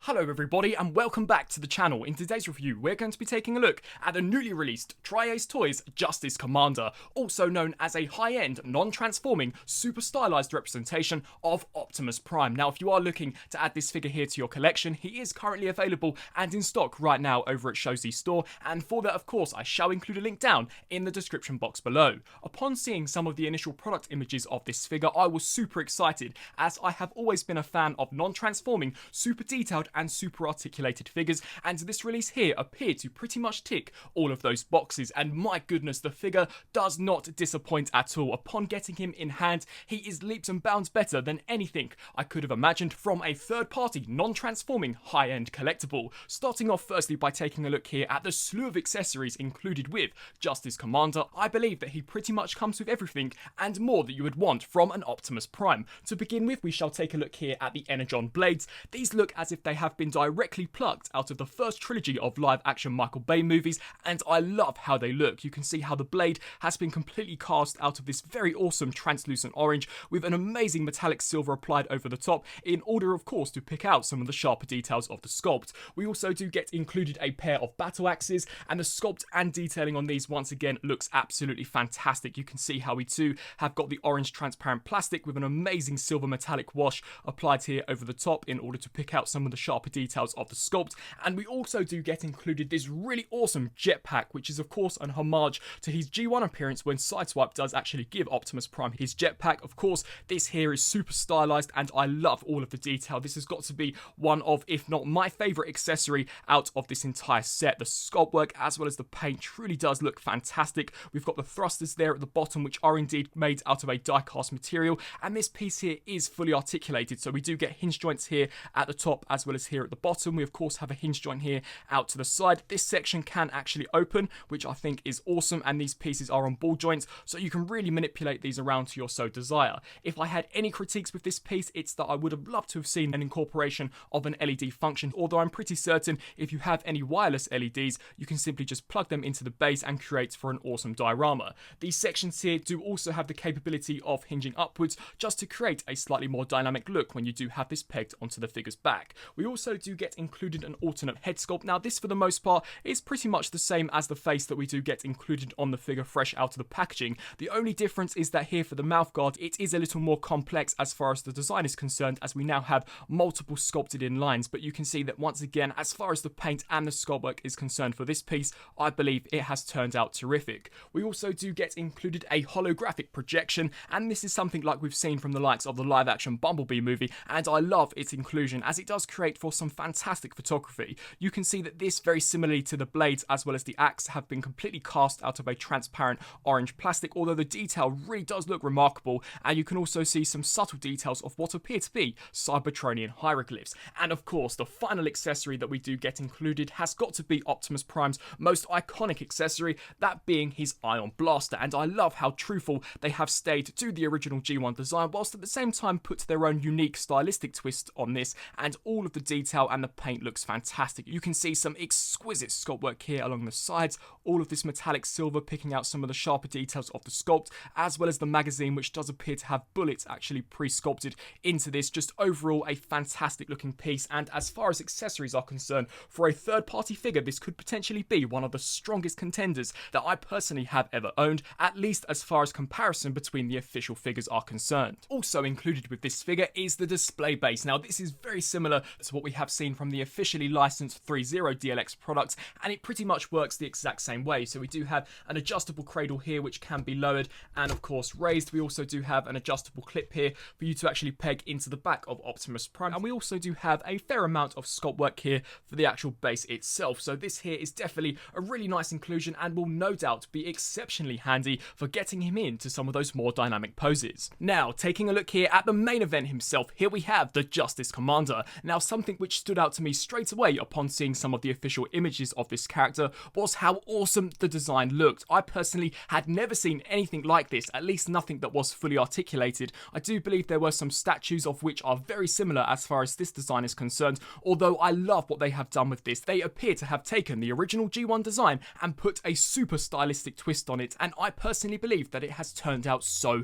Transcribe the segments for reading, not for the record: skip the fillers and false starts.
Hello everybody and welcome back to the channel. In today's review we're going to be taking a look at the newly released Tryace Toys Justice Commander, also known as a high-end, non-transforming, super stylized representation of Optimus Prime. Now if you are looking to add this figure here to your collection, he is currently available and in stock right now over at Showzy Store, and for that of course I shall include a link down in the description box below. Upon seeing some of the initial product images of this figure I was super excited, as I have always been a fan of non-transforming, super detailed and super articulated figures, and this release here appeared to pretty much tick all of those boxes, and my goodness, the figure does not disappoint at all. Upon getting him in hand, he is leaps and bounds better than anything I could have imagined from a third-party, non-transforming, high-end collectible. Starting off firstly by taking a look here at the slew of accessories included with Justice Commander, I believe that he pretty much comes with everything and more that you would want from an Optimus Prime. To begin with, we shall take a look here at the Energon blades. These look as if they have been directly plucked out of the first trilogy of live-action Michael Bay movies, and I love how they look. You can see how the blade has been completely cast out of this very awesome translucent orange with an amazing metallic silver applied over the top, in order of course to pick out some of the sharper details of the sculpt. We also do get included a pair of battle axes, and the sculpt and detailing on these once again looks absolutely fantastic. You can see how we too have got the orange transparent plastic with an amazing silver metallic wash applied here over the top in order to pick out some of the sharper details of the sculpt. And we also do get included this really awesome jetpack, which is of course an homage to his G1 appearance when Sideswipe does actually give Optimus Prime his jetpack. Of course, this here is super stylized and I love all of the detail. This has got to be one of, if not my favorite accessory out of this entire set. The sculpt work as well as the paint truly does look fantastic. We've got the thrusters there at the bottom, which are indeed made out of a die-cast material, and this piece here is fully articulated, so we do get hinge joints here at the top as well as here at the bottom. We of course have a hinge joint here out to the side. This section can actually open, which I think is awesome, and these pieces are on ball joints, so you can really manipulate these around to your so desire. If I had any critiques with this piece, it's that I would have loved to have seen an incorporation of an LED function, although I'm pretty certain if you have any wireless LEDs, you can simply just plug them into the base and create for an awesome diorama. These sections here do also have the capability of hinging upwards, just to create a slightly more dynamic look when you do have this pegged onto the figure's back. We also do get included an alternate head sculpt. Now this for the most part is pretty much the same as the face that we do get included on the figure fresh out of the packaging. The only difference is that here for the mouth guard it is a little more complex as far as the design is concerned, as we now have multiple sculpted in lines, but you can see that once again as far as the paint and the sculpt work is concerned for this piece, I believe it has turned out terrific. We also do get included a holographic projection, and this is something like we've seen from the likes of the live action Bumblebee movie, and I love its inclusion as it does create for some fantastic photography. You can see that this, very similarly to the blades as well as the axe, have been completely cast out of a transparent orange plastic, although the detail really does look remarkable, and you can also see some subtle details of what appear to be Cybertronian hieroglyphs. And of course the final accessory that we do get included has got to be Optimus Prime's most iconic accessory, that being his Ion Blaster, and I love how truthful they have stayed to the original G1 design, whilst at the same time put their own unique stylistic twist on this, and all of the detail and the paint looks fantastic. You can see some exquisite sculpt work here along the sides, all of this metallic silver picking out some of the sharper details of the sculpt, as well as the magazine, which does appear to have bullets actually pre-sculpted into this. Just overall a fantastic looking piece, and as far as accessories are concerned, for a third party figure this could potentially be one of the strongest contenders that I personally have ever owned, at least as far as comparison between the official figures are concerned. Also included with this figure is the display base. Now this is very similar to what we have seen from the officially licensed 3.0 DLX products, and it pretty much works the exact same way. So we do have an adjustable cradle here which can be lowered and of course raised. We also do have an adjustable clip here for you to actually peg into the back of Optimus Prime, and we also do have a fair amount of sculpt work here for the actual base itself. So this here is definitely a really nice inclusion and will no doubt be exceptionally handy for getting him into some of those more dynamic poses. Now taking a look here at the main event himself, here we have the Justice Commander. Now something which stood out to me straight away upon seeing some of the official images of this character was how awesome the design looked. I personally had never seen anything like this, at least nothing that was fully articulated. I do believe there were some statues of which are very similar as far as this design is concerned, although I love what they have done with this. They appear to have taken the original G1 design and put a super stylistic twist on it, and I personally believe that it has turned out so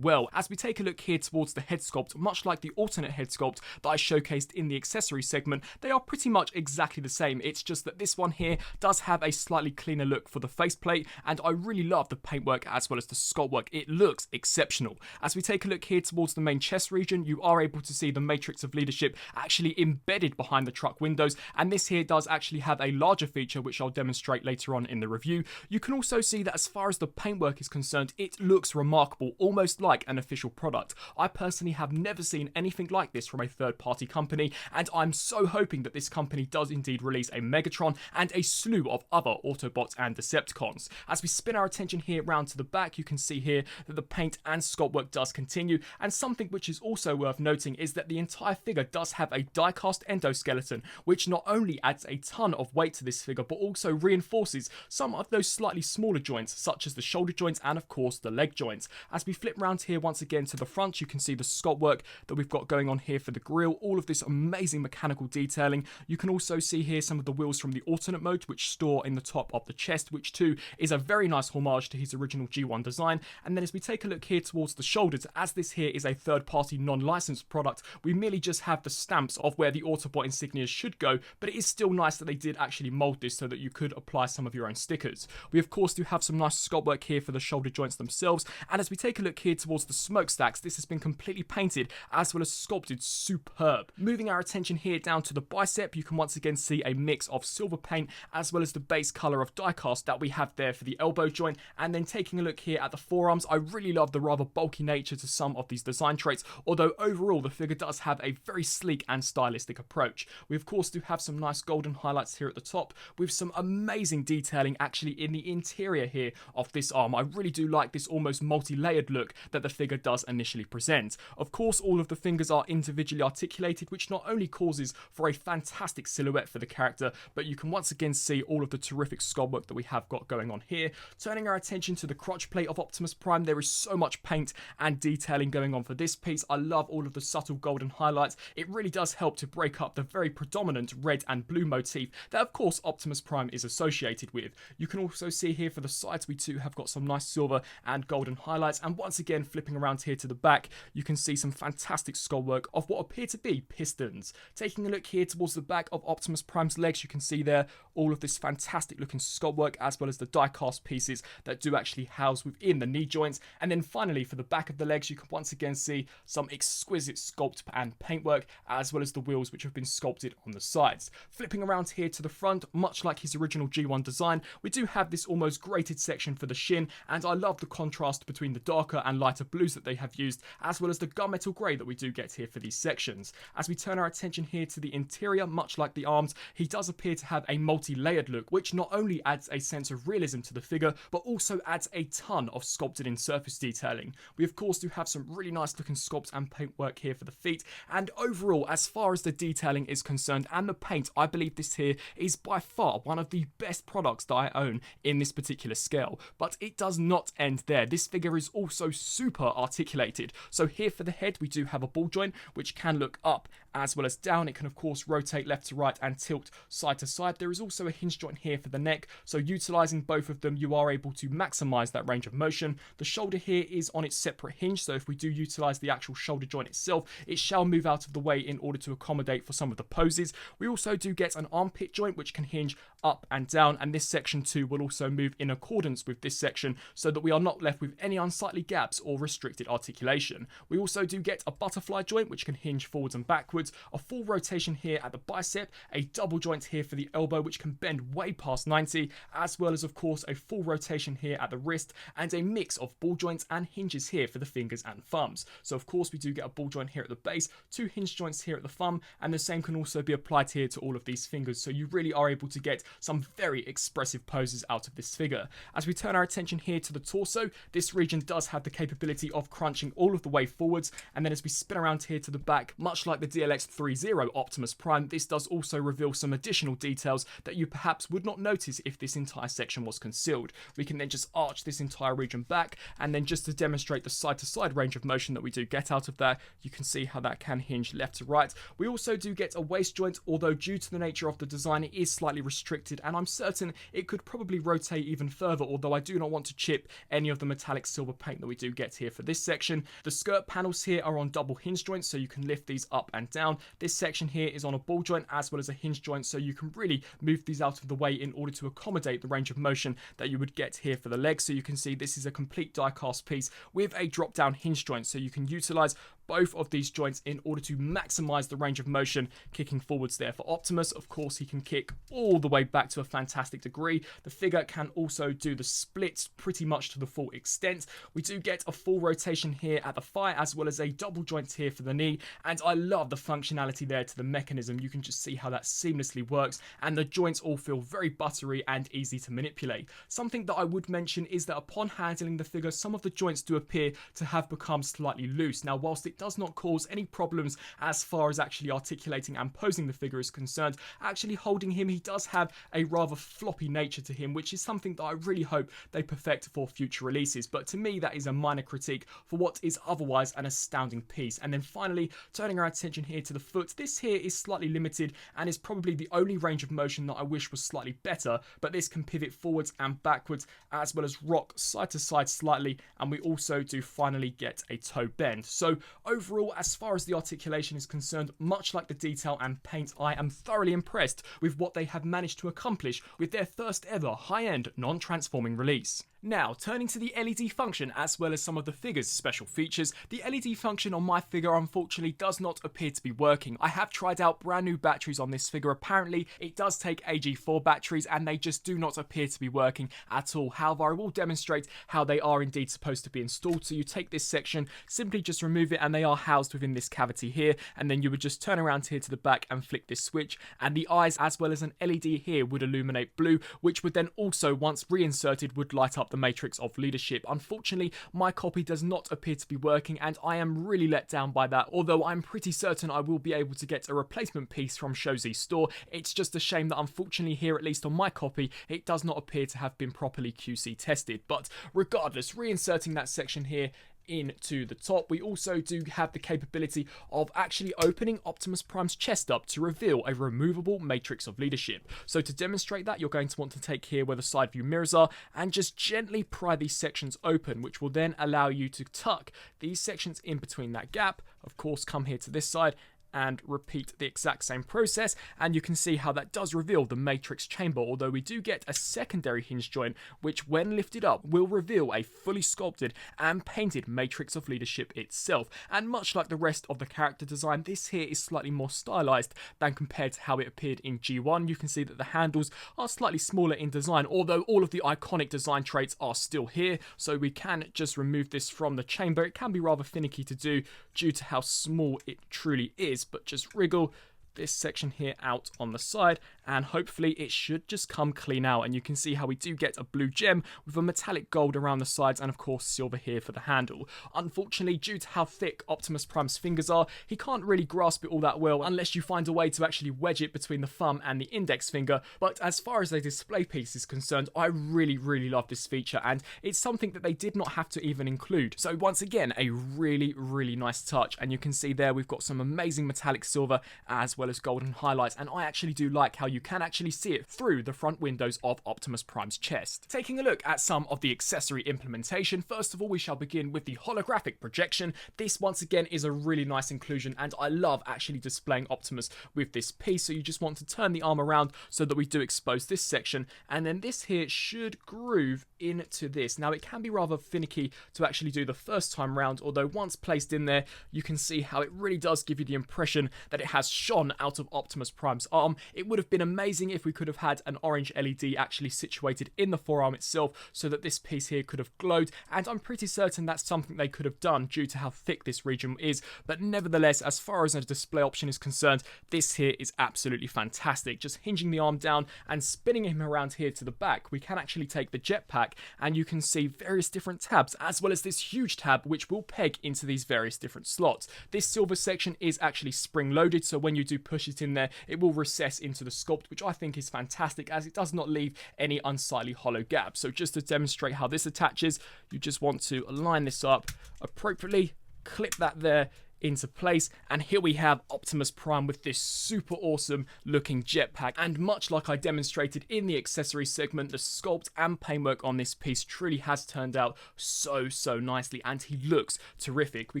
well. As we take a look here towards the head sculpt, much like the alternate head sculpt that I showcased in the accessory accessory segment, they are pretty much exactly the same. It's just that this one here does have a slightly cleaner look for the faceplate, and I really love the paintwork as well as the sculpt work. It looks exceptional. As we take a look here towards the main chest region, you are able to see the matrix of leadership actually embedded behind the truck windows, and this here does actually have a larger feature which I'll demonstrate later on in the review. You can also see that as far as the paintwork is concerned, it looks remarkable, almost like an official product. I personally have never seen anything like this from a third-party company, and I'm so hoping that this company does indeed release a Megatron and a slew of other Autobots and Decepticons. As we spin our attention here round to the back, you can see here that the paint and sculpt work does continue, and something which is also worth noting is that the entire figure does have a die-cast endoskeleton, which not only adds a ton of weight to this figure, but also reinforces some of those slightly smaller joints, such as the shoulder joints and of course the leg joints. As we flip round here once again to the front, you can see the sculpt work that we've got going on here for the grille, all of this amazing mechanical detailing. You can also see here some of the wheels from the alternate mode, which store in the top of the chest, which too is a very nice homage to his original G1 design. And then as we take a look here towards the shoulders, as this here is a third-party non-licensed product, we merely just have the stamps of where the Autobot insignias should go, but it is still nice that they did actually mold this so that you could apply some of your own stickers. We of course do have some nice sculpt work here for the shoulder joints themselves, and as we take a look here towards the smokestacks, this has been completely painted as well as sculpted superb. Moving our attention here down to the bicep, you can once again see a mix of silver paint as well as the base colour of diecast that we have there for the elbow joint. And then taking a look here at the forearms, I really love the rather bulky nature to some of these design traits, although overall the figure does have a very sleek and stylistic approach. We of course do have some nice golden highlights here at the top, with some amazing detailing actually in the interior here of this arm. I really do like this almost multi-layered look that the figure does initially present. Of course, all of the fingers are individually articulated, which not only causes for a fantastic silhouette for the character, but you can once again see all of the terrific sculpt work that we have got going on here. Turning our attention to the crotch plate of Optimus Prime, there is so much paint and detailing going on for this piece. I love all of the subtle golden highlights. It really does help to break up the very predominant red and blue motif that of course Optimus Prime is associated with. You can also see here for the sides we too have got some nice silver and golden highlights, and once again flipping around here to the back, you can see some fantastic sculpt work of what appear to be pistons. Taking a look here towards the back of Optimus Prime's legs, you can see there all of this fantastic looking sculpt work as well as the die-cast pieces that do actually house within the knee joints. And then finally for the back of the legs, you can once again see some exquisite sculpt and paintwork as well as the wheels which have been sculpted on the sides. Flipping around here to the front, much like his original G1 design, we do have this almost grated section for the shin, and I love the contrast between the darker and lighter blues that they have used, as well as the gunmetal grey that we do get here for these sections. As we turn our attention here to the interior, much like the arms, he does appear to have a multi-layered look, which not only adds a sense of realism to the figure, but also adds a ton of sculpted in surface detailing. We of course do have some really nice looking sculpts and paintwork here for the feet, and overall, as far as the detailing is concerned and the paint, I believe this here is by far one of the best products that I own in this particular scale. But it does not end there. This figure is also super articulated. So here for the head, we do have a ball joint which can look up as well as down. It can of course rotate left to right and tilt side to side. There is also a hinge joint here for the neck, so utilizing both of them you are able to maximize that range of motion. The shoulder here is on its separate hinge, so if we do utilize the actual shoulder joint itself, it shall move out of the way in order to accommodate for some of the poses. We also do get an armpit joint which can hinge up and down, and this section too will also move in accordance with this section so that we are not left with any unsightly gaps or restricted articulation. We also do get a butterfly joint which can hinge forwards and backwards, a full rotation here at the bicep, a double joint here for the elbow which can bend way past 90, as well as of course a full rotation here at the wrist, and a mix of ball joints and hinges here for the fingers and thumbs. So of course we do get a ball joint here at the base, two hinge joints here at the thumb, and the same can also be applied here to all of these fingers, so you really are able to get some very expressive poses out of this figure. As we turn our attention here to the torso, this region does have the capability of crunching all of the way forwards, and then as we spin around here to the back, much like the DLX-30 Optimus Prime, this does also reveal some additional details that you perhaps would not notice if this entire section was concealed. We can then just arch this entire region back, and then just to demonstrate the side-to-side range of motion that we do get out of that, you can see how that can hinge left to right. We also do get a waist joint, although due to the nature of the design it is slightly restricted, and I'm certain it could probably rotate even further, although I do not want to chip any of the metallic silver paint that we do get here for this section. The skirt panels here are on double hinge joints, so you can lift these up and down. This this section here is on a ball joint as well as a hinge joint, so you can really move these out of the way in order to accommodate the range of motion that you would get here for the legs. So you can see this is a complete die cast piece with a drop down hinge joint, so you can utilize both of these joints in order to maximize the range of motion kicking forwards there. For Optimus, of course, he can kick all the way back to a fantastic degree. The figure can also do the splits pretty much to the full extent. We do get a full rotation here at the thigh as well as a double joint here for the knee, and I love the functionality there to the mechanism. You can just see how that seamlessly works, and the joints all feel very buttery and easy to manipulate. Something that I would mention is that upon handling the figure, some of the joints do appear to have become slightly loose. Now, whilst it does not cause any problems as far as actually articulating and posing the figure is concerned, actually holding him, he does have a rather floppy nature to him, which is something that I really hope they perfect for future releases. But to me, that is a minor critique for what is otherwise an astounding piece. And then finally, turning our attention here to the foot, this here is slightly limited and is probably the only range of motion that I wish was slightly better, but this can pivot forwards and backwards as well as rock side to side slightly, and we also do finally get a toe bend. So overall, as far as the articulation is concerned, much like the detail and paint, I am thoroughly impressed with what they have managed to accomplish with their first ever high-end non-transforming release. Now, turning to the LED function as well as some of the figure's special features, the LED function on my figure unfortunately does not appear to be working. I have tried out brand new batteries on this figure. Apparently, it does take AG4 batteries and they just do not appear to be working at all. However, I will demonstrate how they are indeed supposed to be installed. So you take this section, simply just remove it, and they are housed within this cavity here, and then you would just turn around here to the back and flick this switch, and the eyes as well as an LED here would illuminate blue, which would then also, once reinserted, would light up the matrix of leadership. Unfortunately, my copy does not appear to be working, and I am really let down by that, although I'm pretty certain I will be able to get a replacement piece from Shozi's store. It's just a shame that unfortunately here, at least on my copy, it does not appear to have been properly QC tested. But regardless, reinserting that section here into the top, we also do have the capability of actually opening Optimus Prime's chest up to reveal a removable matrix of leadership. So to demonstrate that, you're going to want to take here where the side view mirrors are and just gently pry these sections open, which will then allow you to tuck these sections in between that gap. Of course, come here to this side and repeat the exact same process, and you can see how that does reveal the matrix chamber, although we do get a secondary hinge joint which, when lifted up, will reveal a fully sculpted and painted matrix of leadership itself. And much like the rest of the character design, this here is slightly more stylized than compared to how it appeared in G1. You can see that the handles are slightly smaller in design, although all of the iconic design traits are still here, so we can just remove this from the chamber. It can be rather finicky to do due to how small it truly is, but just wriggle this section here out on the side and hopefully it should just come clean out. And you can see how we do get a blue gem with a metallic gold around the sides and of course silver here for the handle. Unfortunately, due to how thick Optimus Prime's fingers are, he can't really grasp it all that well unless you find a way to actually wedge it between the thumb and the index finger. But as far as a display piece is concerned, I really love this feature, and it's something that they did not have to even include. So once again, a really nice touch, and you can see there we've got some amazing metallic silver as well as golden highlights, and I actually do like how you can actually see it through the front windows of Optimus Prime's chest. Taking a look at some of the accessory implementation, first of all we shall begin with the holographic projection. This once again is a really nice inclusion, and I love actually displaying Optimus with this piece. So you just want to turn the arm around so that we do expose this section, and then this here should groove into this. Now it can be rather finicky to actually do the first time round, although once placed in there you can see how it really does give you the impression that it has shone out of Optimus Prime's arm. It would have been amazing if we could have had an orange LED actually situated in the forearm itself so that this piece here could have glowed, and I'm pretty certain that's something they could have done due to how thick this region is. But nevertheless, as far as a display option is concerned, this here is absolutely fantastic. Just hinging the arm down and spinning him around here to the back, we can actually take the jetpack and you can see various different tabs as well as this huge tab which will peg into these various different slots. This silver section is actually spring loaded, so when you do push it in there it will recess into the sculpt, which I think is fantastic as it does not leave any unsightly hollow gaps. So just to demonstrate how this attaches, you just want to align this up appropriately, clip that there into place, and here we have Optimus Prime with this super awesome looking jetpack. And much like I demonstrated in the accessory segment, the sculpt and paintwork on this piece truly has turned out so nicely, and he looks terrific. We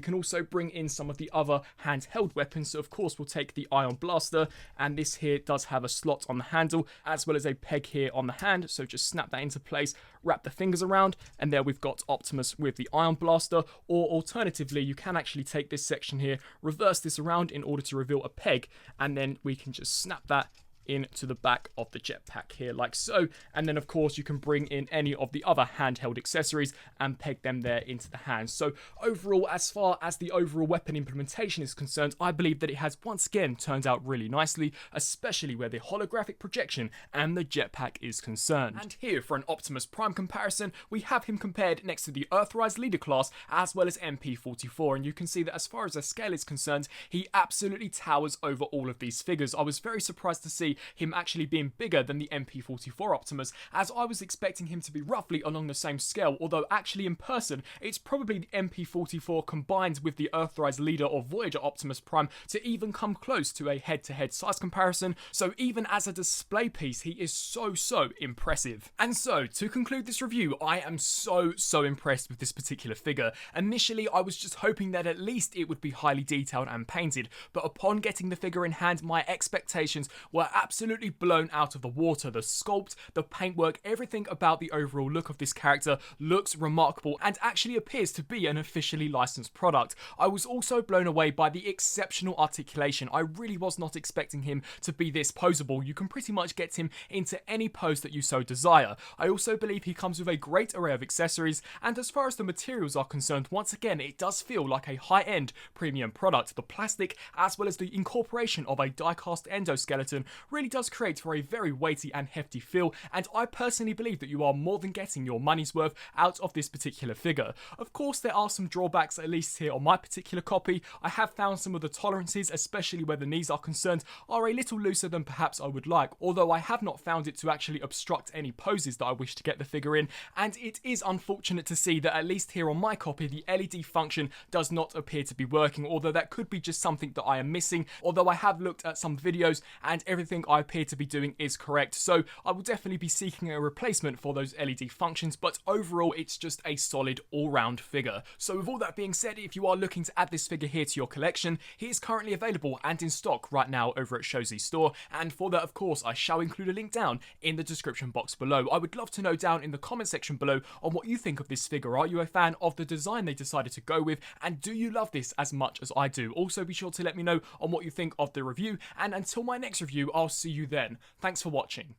can also bring in some of the other handheld weapons. So of course we'll take the Ion Blaster, and this here does have a slot on the handle as well as a peg here on the hand, so just snap that into place, wrap the fingers around, and there we've got Optimus with the Ion Blaster. Or alternatively, you can actually take this section here, reverse this around in order to reveal a peg, and then we can just snap that into the back of the jetpack here like so. And then of course you can bring in any of the other handheld accessories and peg them there into the hands. So overall, as far as the overall weapon implementation is concerned, I believe that it has once again turned out really nicely, especially where the holographic projection and the jetpack is concerned. And here for an Optimus Prime comparison, we have him compared next to the Earthrise Leader class as well as MP44, and you can see that as far as their scale is concerned, he absolutely towers over all of these figures. I was very surprised to see him actually being bigger than the MP44 Optimus, as I was expecting him to be roughly along the same scale, although actually in person it's probably the MP44 combined with the Earthrise Leader or Voyager Optimus Prime to even come close to a head-to-head size comparison. So even as a display piece, he is so impressive. And so to conclude this review, I am so impressed with this particular figure. Initially I was just hoping that at least it would be highly detailed and painted, but upon getting the figure in hand, my expectations were absolutely blown out of the water. The sculpt, the paintwork, everything about the overall look of this character looks remarkable and actually appears to be an officially licensed product. I was also blown away by the exceptional articulation. I really was not expecting him to be this poseable. You can pretty much get him into any pose that you so desire. I also believe he comes with a great array of accessories, and as far as the materials are concerned, once again it does feel like a high-end premium product. The plastic as well as the incorporation of a die-cast endoskeleton really does create for a very weighty and hefty feel, and I personally believe that you are more than getting your money's worth out of this particular figure. Of course there are some drawbacks, at least here on my particular copy. I have found some of the tolerances, especially where the knees are concerned, are a little looser than perhaps I would like, although I have not found it to actually obstruct any poses that I wish to get the figure in, and it is unfortunate to see that at least here on my copy the LED function does not appear to be working, although that could be just something that I am missing, although I have looked at some videos and everything I appear to be doing is correct. So I will definitely be seeking a replacement for those LED functions, but overall it's just a solid all-round figure. So with all that being said, if you are looking to add this figure here to your collection, he is currently available and in stock right now over at Shozi Store, and for that of course I shall include a link down in the description box below. I would love to know down in the comment section below on what you think of this figure. Are you a fan of the design they decided to go with, and do you love this as much as I do? Also be sure to let me know on what you think of the review, and until my next review I'll see you then. Thanks for watching.